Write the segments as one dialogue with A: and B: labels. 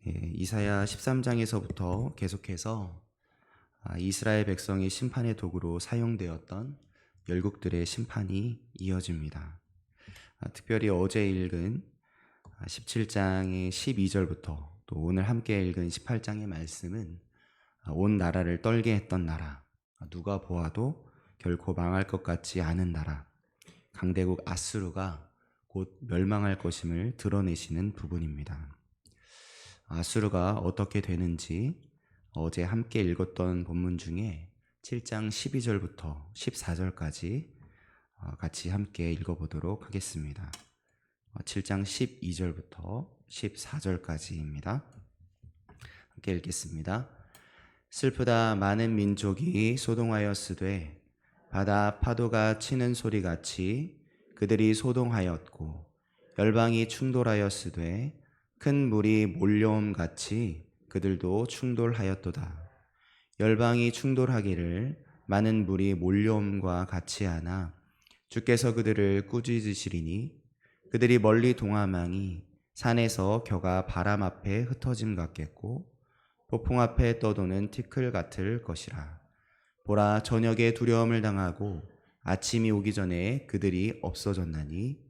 A: 이사야 13장에서부터 계속해서 이스라엘 백성의 심판의 도구로 사용되었던 열국들의 심판이 이어집니다. 특별히 어제 읽은 17장의 12절부터 또 오늘 함께 읽은 18장의 말씀은 온 나라를 떨게 했던 나라, 누가 보아도 결코 망할 것 같지 않은 나라, 강대국 아수르가 곧 멸망할 것임을 드러내시는 부분입니다. 아수르가 어떻게 되는지 어제 함께 읽었던 본문 중에 7장 12절부터 14절까지 같이 함께 읽어보도록 하겠습니다. 7장 12절부터 14절까지입니다. 함께 읽겠습니다. 슬프다 많은 민족이 소동하였으되 바다 파도가 치는 소리같이 그들이 소동하였고 열방이 충돌하였으되 큰 물이 몰려옴 같이 그들도 충돌하였도다. 열방이 충돌하기를 많은 물이 몰려옴과 같이 하나 주께서 그들을 꾸짖으시리니 그들이 멀리 동아망이 산에서 겨가 바람 앞에 흩어짐 같겠고 폭풍 앞에 떠도는 티끌 같을 것이라. 보라, 저녁에 두려움을 당하고 아침이 오기 전에 그들이 없어졌나니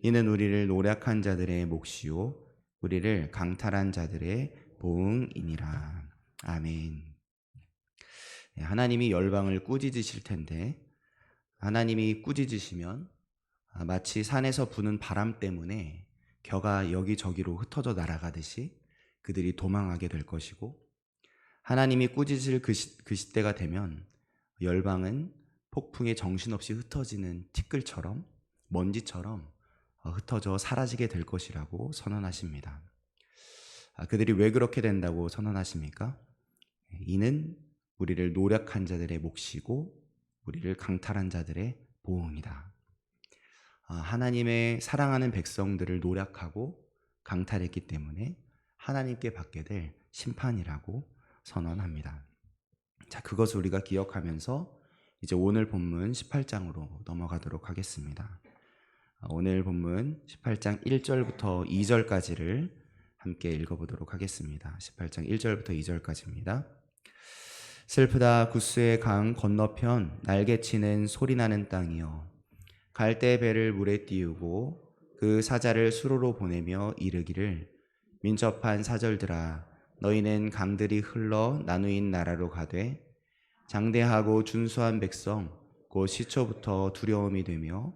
A: 이는 우리를 노략한 자들의 몫이요 우리를 강탈한 자들의 보응이니라. 아멘. 하나님이 열방을 꾸짖으실 텐데 하나님이 꾸짖으시면 마치 산에서 부는 바람 때문에 겨가 여기저기로 흩어져 날아가듯이 그들이 도망하게 될 것이고, 하나님이 꾸짖을 그 시대가 되면 열방은 폭풍에 정신없이 흩어지는 티끌처럼 먼지처럼 흩어져 사라지게 될 것이라고 선언하십니다. 그들이 왜 그렇게 된다고 선언하십니까? 이는 우리를 노력한 자들의 몫이고 우리를 강탈한 자들의 보응이다. 하나님의 사랑하는 백성들을 노력하고 강탈했기 때문에 하나님께 받게 될 심판이라고 선언합니다. 자, 그것을 우리가 기억하면서 이제 오늘 본문 18장으로 넘어가도록 하겠습니다. 오늘 본문 18장 1절부터 2절까지를 함께 읽어보도록 하겠습니다. 18장 1절부터 2절까지입니다. 슬프다 구스의 강 건너편 날개치는 소리나는 땅이여, 갈대 배를 물에 띄우고 그 사자를 수로로 보내며 이르기를 민첩한 사절들아, 너희는 강들이 흘러 나누인 나라로 가되 장대하고 준수한 백성 곧 시초부터 두려움이 되며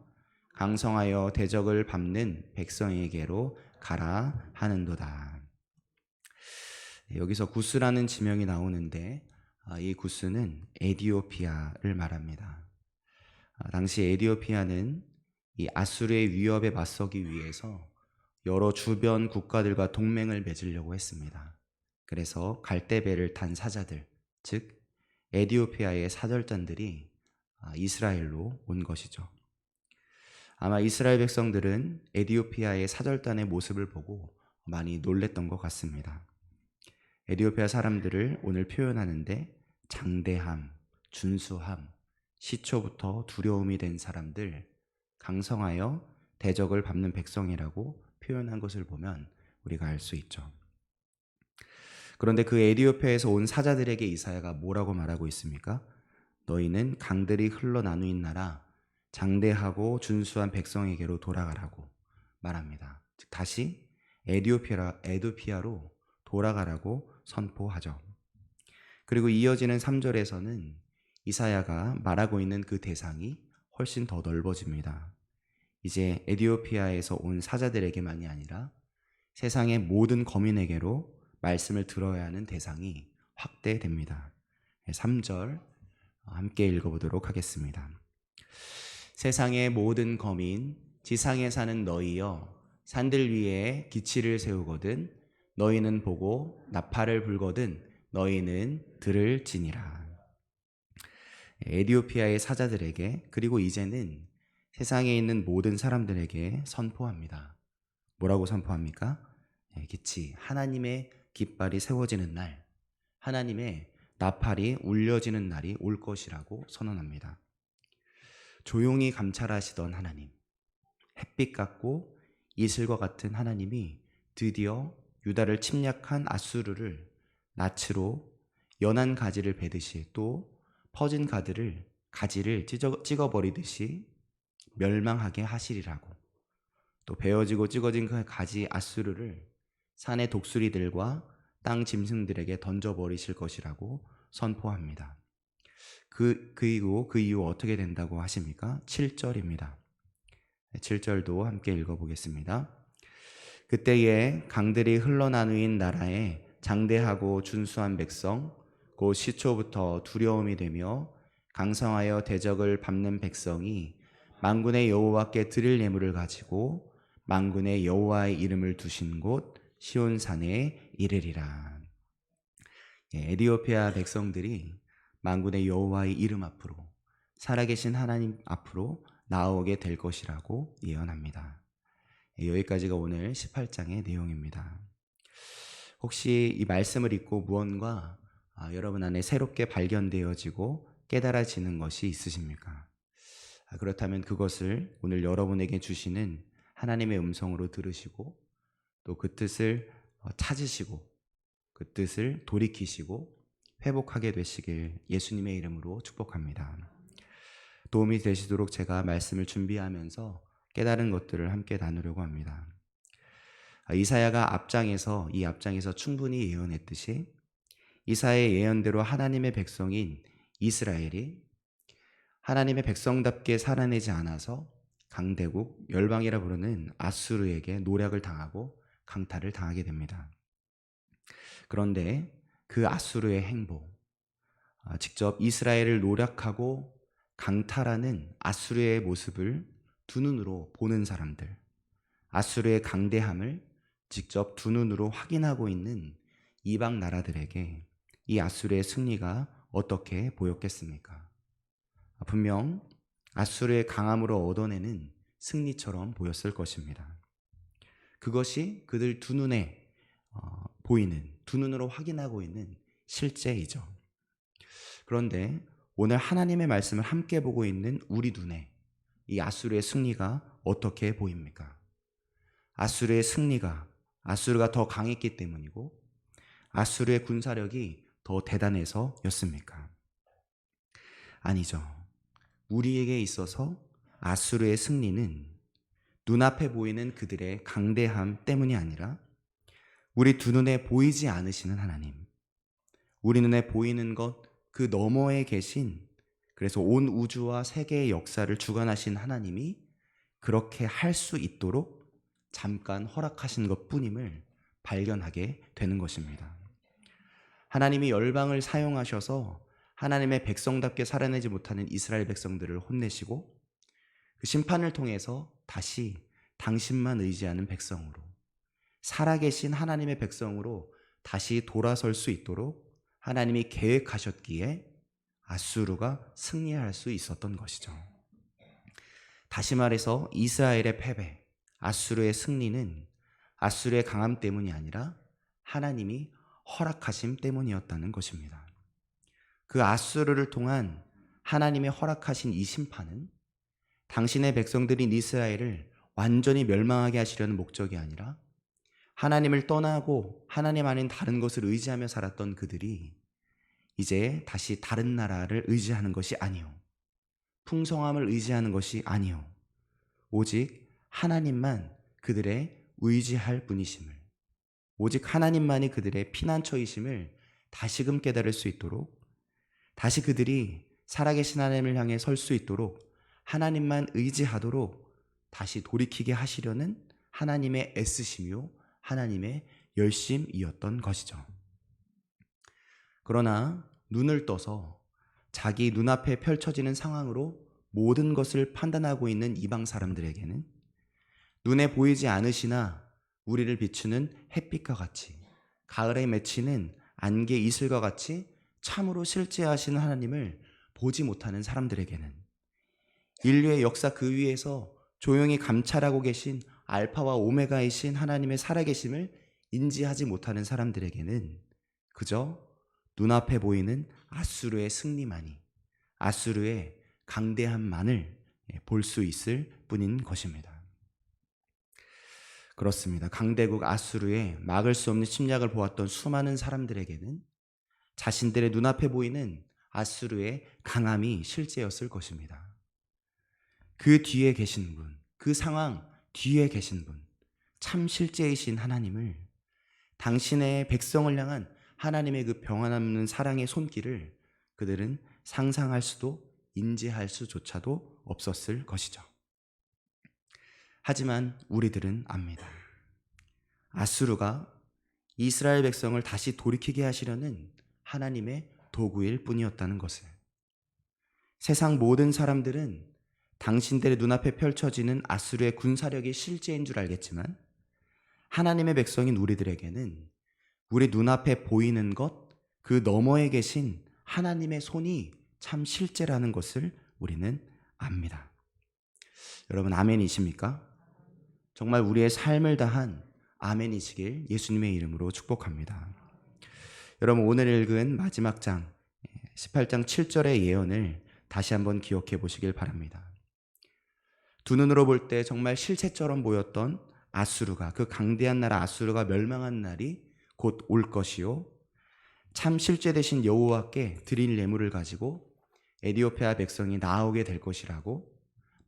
A: 강성하여 대적을 밟는 백성에게로 가라 하는도다. 여기서 구스라는 지명이 나오는데 이 구스는 에디오피아를 말합니다. 당시 에디오피아는 이 아수르의 위협에 맞서기 위해서 여러 주변 국가들과 동맹을 맺으려고 했습니다. 그래서 갈대배를 탄 사자들, 즉 에디오피아의 사절단들이 이스라엘로 온 것이죠. 아마 이스라엘 백성들은 에디오피아의 사절단의 모습을 보고 많이 놀랬던 것 같습니다. 에디오피아 사람들을 오늘 표현하는데 장대함, 준수함, 시초부터 두려움이 된 사람들, 강성하여 대적을 밟는 백성이라고 표현한 것을 보면 우리가 알 수 있죠. 그런데 그 에디오피아에서 온 사자들에게 이사야가 뭐라고 말하고 있습니까? 너희는 강들이 흘러 나누인 나라, 장대하고 준수한 백성에게로 돌아가라고 말합니다. 즉 다시 에디오피아로 돌아가라고 선포하죠. 그리고 이어지는 3절에서는 이사야가 말하고 있는 그 대상이 훨씬 더 넓어집니다. 이제 에디오피아에서 온 사자들에게만이 아니라 세상의 모든 거민에게로 말씀을 들어야 하는 대상이 확대됩니다. 3절 함께 읽어보도록 하겠습니다. 세상의 모든 거민, 지상에 사는 너희여, 산들 위에 기치를 세우거든 너희는 보고 나팔을 불거든 너희는 들을지니라. 에디오피아의 사자들에게, 그리고 이제는 세상에 있는 모든 사람들에게 선포합니다. 뭐라고 선포합니까? 기치, 하나님의 깃발이 세워지는 날, 하나님의 나팔이 울려지는 날이 올 것이라고 선언합니다. 조용히 감찰하시던 하나님, 햇빛 같고 이슬과 같은 하나님이 드디어 유다를 침략한 아수르를 낯으로 연한 가지를 베듯이 또 퍼진 가지를 찍어버리듯이 멸망하게 하시리라고, 또 베어지고 찍어진 그 가지 아수르를 산의 독수리들과 땅 짐승들에게 던져버리실 것이라고 선포합니다. 그 이후 어떻게 된다고 하십니까? 7절입니다. 7절도 함께 읽어보겠습니다. 그때에 강들이 흘러나누인 나라에 장대하고 준수한 백성, 곧 시초부터 두려움이 되며 강성하여 대적을 밟는 백성이 만군의 여호와께 드릴 예물을 가지고 만군의 여호와의 이름을 두신 곳 시온산에 이르리라. 에디오피아 백성들이 만군의 여호와의 이름 앞으로, 살아계신 하나님 앞으로 나오게 될 것이라고 예언합니다. 여기까지가 오늘 18장의 내용입니다. 혹시 이 말씀을 읽고 무언가 여러분 안에 새롭게 발견되어지고 깨달아지는 것이 있으십니까? 그렇다면 그것을 오늘 여러분에게 주시는 하나님의 음성으로 들으시고 또 그 뜻을 찾으시고 그 뜻을 돌이키시고 회복하게 되시길 예수님의 이름으로 축복합니다. 도움이 되시도록 제가 말씀을 준비하면서 깨달은 것들을 함께 나누려고 합니다. 이사야가 이 앞장에서 충분히 예언했듯이 이사야의 예언대로 하나님의 백성인 이스라엘이 하나님의 백성답게 살아내지 않아서 강대국 열방이라 부르는 아수르에게 노략을 당하고 강탈을 당하게 됩니다. 그런데 그 아수르의 행보, 직접 이스라엘을 노략하고 강탈하는 아수르의 모습을 두 눈으로 보는 사람들, 아수르의 강대함을 직접 두 눈으로 확인하고 있는 이방 나라들에게 이 아수르의 승리가 어떻게 보였겠습니까? 분명 아수르의 강함으로 얻어내는 승리처럼 보였을 것입니다. 그것이 그들 두 눈에 보이는, 두 눈으로 확인하고 있는 실제이죠. 그런데 오늘 하나님의 말씀을 함께 보고 있는 우리 눈에 이 아수르의 승리가 어떻게 보입니까? 아수르의 승리가 아수르가 더 강했기 때문이고 아수르의 군사력이 더 대단해서였습니까? 아니죠. 우리에게 있어서 아수르의 승리는 눈앞에 보이는 그들의 강대함 때문이 아니라 우리 두 눈에 보이지 않으시는 하나님, 우리 눈에 보이는 것 그 너머에 계신, 그래서 온 우주와 세계의 역사를 주관하신 하나님이 그렇게 할 수 있도록 잠깐 허락하신 것뿐임을 발견하게 되는 것입니다. 하나님이 열방을 사용하셔서 하나님의 백성답게 살아내지 못하는 이스라엘 백성들을 혼내시고 그 심판을 통해서 다시 당신만 의지하는 백성으로, 살아계신 하나님의 백성으로 다시 돌아설 수 있도록 하나님이 계획하셨기에 아수르가 승리할 수 있었던 것이죠. 다시 말해서 이스라엘의 패배, 아수르의 승리는 아수르의 강함 때문이 아니라 하나님이 허락하심 때문이었다는 것입니다. 그 아수르를 통한 하나님의 허락하신 이 심판은 당신의 백성들인 이스라엘을 완전히 멸망하게 하시려는 목적이 아니라 하나님을 떠나고 하나님 아닌 다른 것을 의지하며 살았던 그들이 이제 다시 다른 나라를 의지하는 것이 아니요, 풍성함을 의지하는 것이 아니요, 오직 하나님만 그들의 의지할 분이심을, 오직 하나님만이 그들의 피난처이심을 다시금 깨달을 수 있도록, 다시 그들이 살아계신 하나님을 향해 설 수 있도록 하나님만 의지하도록 다시 돌이키게 하시려는 하나님의 애쓰심이요 하나님의 열심이었던 것이죠. 그러나 눈을 떠서 자기 눈앞에 펼쳐지는 상황으로 모든 것을 판단하고 있는 이방 사람들에게는 눈에 보이지 않으시나 우리를 비추는 햇빛과 같이, 가을에 맺히는 안개 이슬과 같이 참으로 실제하시는 하나님을 보지 못하는 사람들에게는, 인류의 역사 그 위에서 조용히 감찰하고 계신 알파와 오메가이신 하나님의 살아계심을 인지하지 못하는 사람들에게는 그저 눈앞에 보이는 아수르의 승리만이, 아수르의 강대함만을 볼 수 있을 뿐인 것입니다. 그렇습니다. 강대국 아수르의 막을 수 없는 침략을 보았던 수많은 사람들에게는 자신들의 눈앞에 보이는 아수르의 강함이 실제였을 것입니다. 그 뒤에 계신 분, 그 상황 뒤에 계신 분, 참 실제이신 하나님을, 당신의 백성을 향한 하나님의 그 평안없는 사랑의 손길을 그들은 상상할 수도 인지할 수조차도 없었을 것이죠. 하지만 우리들은 압니다. 아수르가 이스라엘 백성을 다시 돌이키게 하시려는 하나님의 도구일 뿐이었다는 것을. 세상 모든 사람들은 당신들의 눈앞에 펼쳐지는 아수르의 군사력이 실제인 줄 알겠지만 하나님의 백성인 우리들에게는 우리 눈앞에 보이는 것, 그 너머에 계신 하나님의 손이 참 실제라는 것을 우리는 압니다. 여러분, 아멘이십니까? 정말 우리의 삶을 다한 아멘이시길 예수님의 이름으로 축복합니다. 여러분, 오늘 읽은 마지막 장 18장 7절의 예언을 다시 한번 기억해 보시길 바랍니다. 두 눈으로 볼 때 정말 실체처럼 보였던 아수르가, 그 강대한 나라 아수르가 멸망한 날이 곧 올 것이요, 참 실제 되신 여호와께 드릴 예물을 가지고 에디오피아 백성이 나오게 될 것이라고,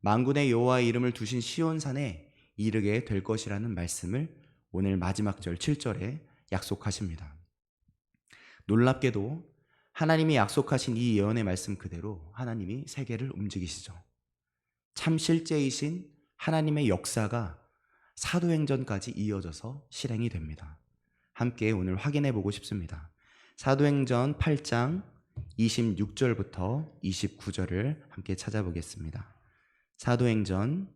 A: 만군의 여호와의 이름을 두신 시온산에 이르게 될 것이라는 말씀을 오늘 마지막 절 7절에 약속하십니다. 놀랍게도 하나님이 약속하신 이 예언의 말씀 그대로 하나님이 세계를 움직이시죠. 참 실제이신 하나님의 역사가 사도행전까지 이어져서 실행이 됩니다. 함께 오늘 확인해 보고 싶습니다. 사도행전 8장 26절부터 29절을 함께 찾아보겠습니다. 사도행전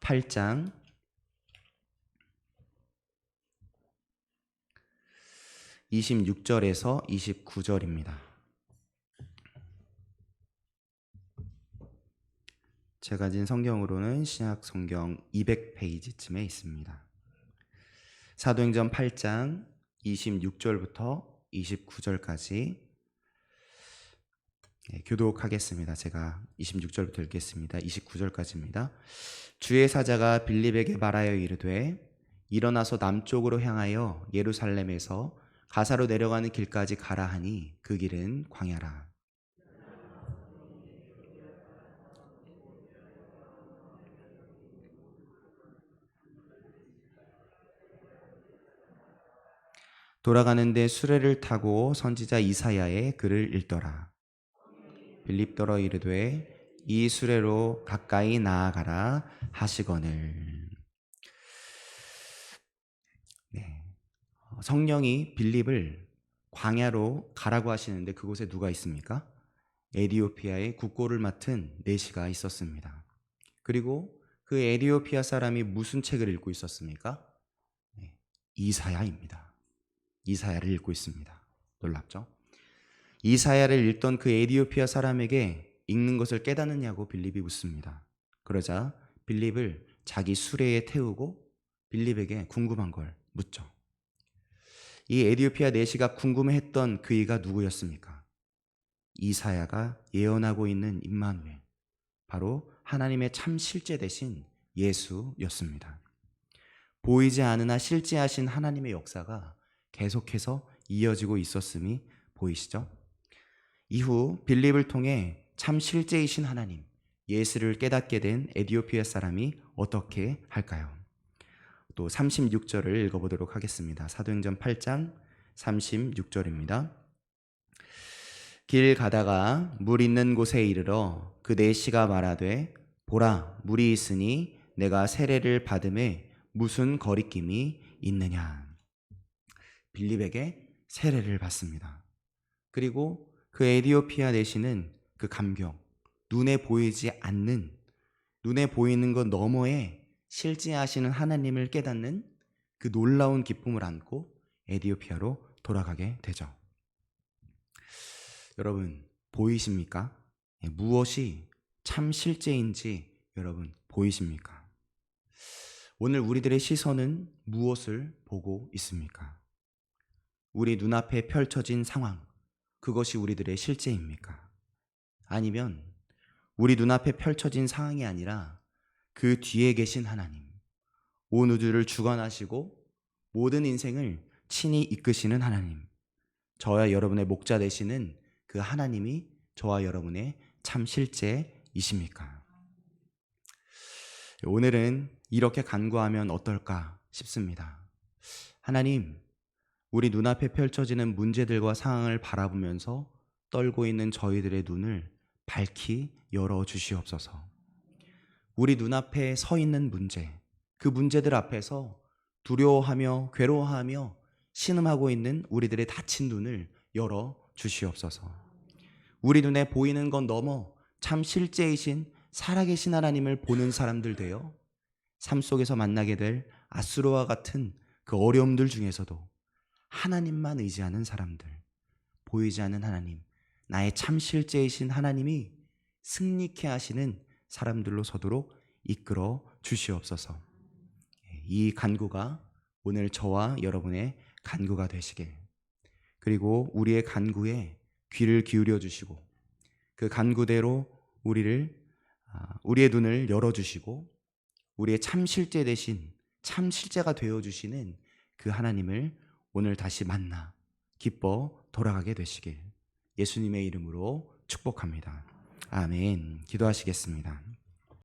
A: 8장 26절에서 29절입니다. 제가 가진 성경으로는 신약 성경 200페이지쯤에 있습니다. 사도행전 8장 26절부터 29절까지 교독하겠습니다. 제가 26절부터 읽겠습니다. 29절까지입니다. 주의 사자가 빌립에게 말하여 이르되 일어나서 남쪽으로 향하여 예루살렘에서 가사로 내려가는 길까지 가라 하니 그 길은 광야라. 돌아가는데 수레를 타고 선지자 이사야의 글을 읽더라. 빌립더러 이르되 이 수레로 가까이 나아가라 하시거늘. 성령이 빌립을 광야로 가라고 하시는데 그곳에 누가 있습니까? 에디오피아의 국고를 맡은 내시가 있었습니다. 그리고 그 에디오피아 사람이 무슨 책을 읽고 있었습니까? 이사야입니다. 이사야를 읽고 있습니다. 놀랍죠? 이사야를 읽던 그 에디오피아 사람에게 읽는 것을 깨닫느냐고 빌립이 묻습니다. 그러자 빌립을 자기 수레에 태우고 빌립에게 궁금한 걸 묻죠. 이 에디오피아 내시가 궁금해했던 그이가 누구였습니까? 이사야가 예언하고 있는 임마누엘, 바로 하나님의 참 실제 되신 예수였습니다. 보이지 않으나 실제하신 하나님의 역사가 계속해서 이어지고 있었음이 보이시죠? 이후 빌립을 통해 참 실제이신 하나님, 예수를 깨닫게 된 에디오피아 사람이 어떻게 할까요? 또 36절을 읽어보도록 하겠습니다. 사도행전 8장 36절입니다. 길 가다가 물 있는 곳에 이르러 그 내시가 말하되 보라 물이 있으니 내가 세례를 받음에 무슨 거리낌이 있느냐. 빌립에게 세례를 받습니다. 그리고 그 에디오피아 내시는 그 감격, 눈에 보이지 않는, 눈에 보이는 것 너머에 실제하시는 하나님을 깨닫는 그 놀라운 기쁨을 안고 에디오피아로 돌아가게 되죠. 여러분, 보이십니까? 무엇이 참 실제인지 여러분 보이십니까? 오늘 우리들의 시선은 무엇을 보고 있습니까? 우리 눈앞에 펼쳐진 상황, 그것이 우리들의 실제입니까? 아니면 우리 눈앞에 펼쳐진 상황이 아니라 그 뒤에 계신 하나님, 온 우주를 주관하시고 모든 인생을 친히 이끄시는 하나님, 저와 여러분의 목자 되시는 그 하나님이 저와 여러분의 참 실제이십니까? 오늘은 이렇게 간구하면 어떨까 싶습니다. 하나님, 우리 눈앞에 펼쳐지는 문제들과 상황을 바라보면서 떨고 있는 저희들의 눈을 밝히 열어주시옵소서. 우리 눈앞에 서 있는 문제, 그 문제들 앞에서 두려워하며 괴로워하며 신음하고 있는 우리들의 닫힌 눈을 열어주시옵소서. 우리 눈에 보이는 건 넘어 참 실제이신 살아계신 하나님을 보는 사람들 되어 삶 속에서 만나게 될 아수르와 같은 그 어려움들 중에서도 하나님만 의지하는 사람들, 보이지 않는 하나님, 나의 참 실제이신 하나님이 승리케 하시는 사람들로 서도록 이끌어 주시옵소서. 이 간구가 오늘 저와 여러분의 간구가 되시길, 그리고 우리의 간구에 귀를 기울여 주시고 그 간구대로 우리의 눈을 열어주시고 우리의 참 실제 대신 참 실제가 되어주시는 그 하나님을 오늘 다시 만나 기뻐 돌아가게 되시길 예수님의 이름으로 축복합니다. 아멘. 기도하시겠습니다.